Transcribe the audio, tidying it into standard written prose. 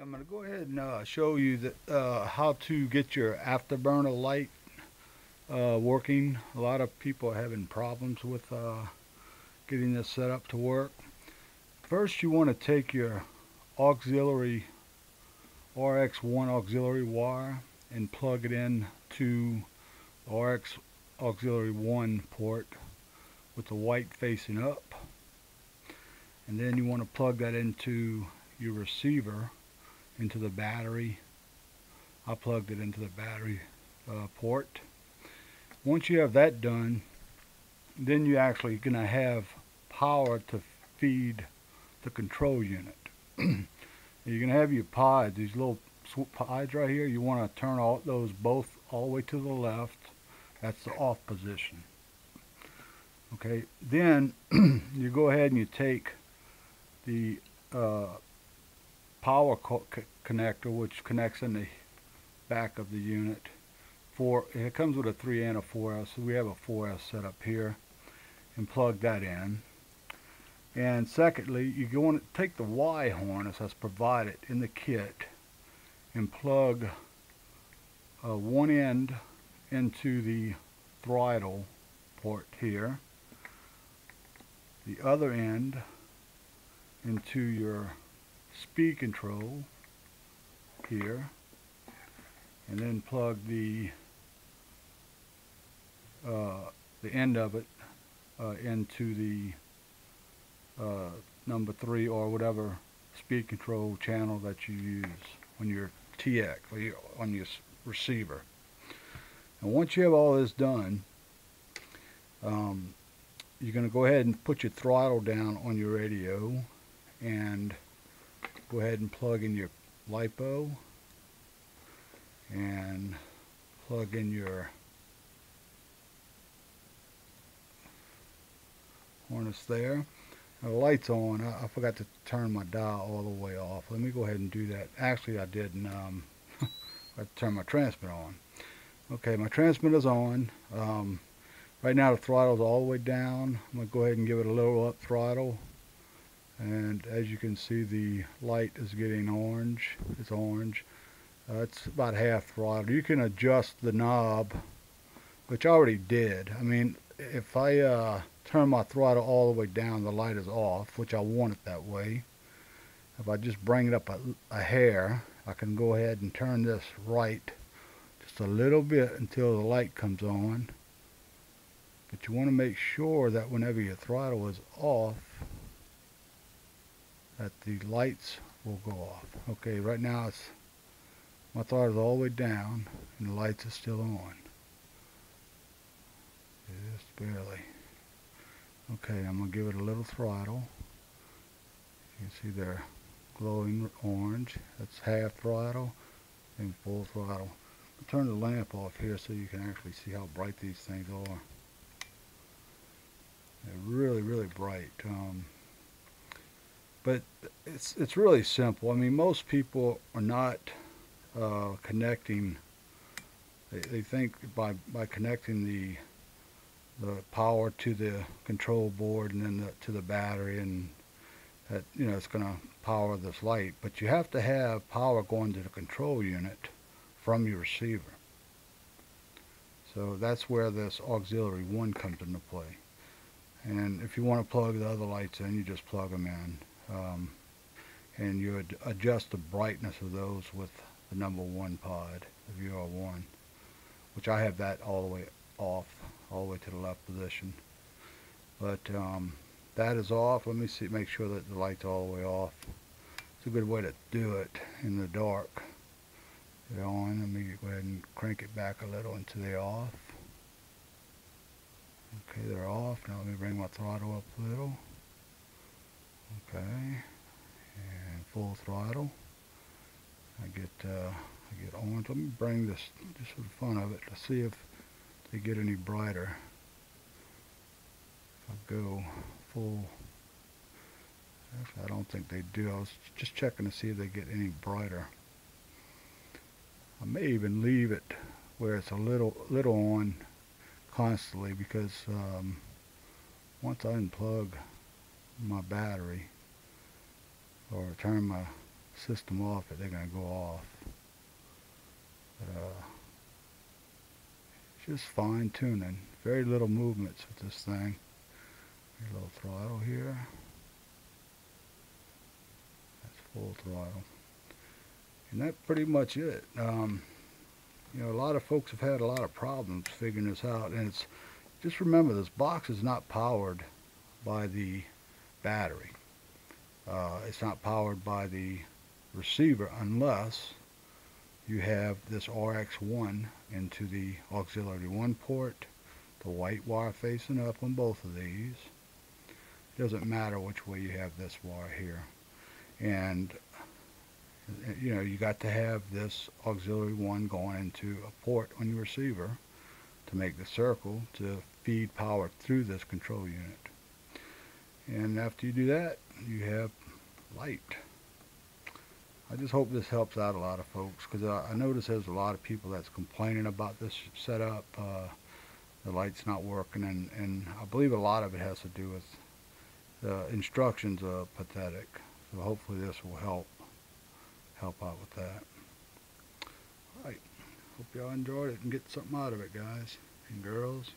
I'm going to go ahead and show you how to get your Afterburner light working. A lot of people are having problems with getting this set up to work. First, you want to take your auxiliary RX1 auxiliary wire and plug it in to RX auxiliary 1 port with the white facing up. And then you want to plug that into your receiver, into the battery. I plugged it into the battery port. Once you have that done, then you're actually going to have power to feed the control unit. You're going to have your pods, these little pods right here. You want to turn those both all the way to the left. That's the off position. Okay, then you go ahead and you take the power connector, which connects in the back of the unit. It comes with a 3 and a 4S, so we have a 4S set up here, and plug that in. And secondly, you want to take the Y harness that's provided in the kit and plug one end into the throttle port here, the other end into your speed control here, and then plug the end of it into the number 3 or whatever speed control channel that you use on your TX or on your receiver. And once you have all this done, you're going to go ahead and put your throttle down on your radio and go ahead and plug in your LiPo and plug in your harness there. Now the light's on. I forgot to turn my dial all the way off. Let me go ahead and do that. Actually, I didn't. I had to turn my transmitter on. Okay, my transmitter's on. Right now the throttle's all the way down. I'm going to go ahead and give it a little up throttle. And as you can see, the light is getting orange. It's orange. It's about half throttle. You can adjust the knob, which I already did. I mean, if I turn my throttle all the way down, the light is off, which I want it that way. If I just bring it up a hair, I can go ahead and turn this right just a little bit until the light comes on. But you want to make sure that whenever your throttle is off, that the lights will go off. Okay, right now my throttle is all the way down and the lights are still on. Just barely. Okay, I'm going to give it a little throttle. You can see they're glowing orange. That's half throttle and full throttle. I'll turn the lamp off here so you can actually see how bright these things are. They're really, really bright. But it's really simple. I mean, most people are not connecting. They think by connecting the power to the control board and then to the battery, and that it's going to power this light. But you have to have power going to the control unit from your receiver. So that's where this auxiliary 1 comes into play. And if you want to plug the other lights in, you just plug them in. And you would adjust the brightness of those with the number 1 pod, the VR1, which I have that all the way off, all the way to the left position. But that is off. Let me make sure that the light's all the way off. It's a good way to do it in the dark. They're on. Let me go ahead and crank it back a little until they're off. Okay, they're off. Now let me bring my throttle up a little. Okay, and full throttle. I get orange. Let me bring this just for the fun of it to see if they get any brighter. If I go full, actually I don't think they do. I was just checking to see if they get any brighter. I may even leave it where it's a little on constantly, because once I unplug my battery or turn my system off it, they're going to go off. But, just fine tuning. Very little movements with this thing. A little throttle here. That's full throttle. And that's pretty much it. You know, a lot of folks have had a lot of problems figuring this out, and it's just remember this box is not powered by the battery. It's not powered by the receiver unless you have this RX1 into the auxiliary 1 port, the white wire facing up on both of these. It doesn't matter which way you have this wire here. And you know, you got to have this auxiliary 1 going into a port on your receiver to make the circle to feed power through this control unit. And after you do that, you have light. I just hope this helps out a lot of folks, because I notice there's a lot of people that's complaining about this setup. The light's not working, and I believe a lot of it has to do with the instructions are pathetic. So hopefully this will help out with that. Alright, hope y'all enjoyed it and get something out of it, guys and girls.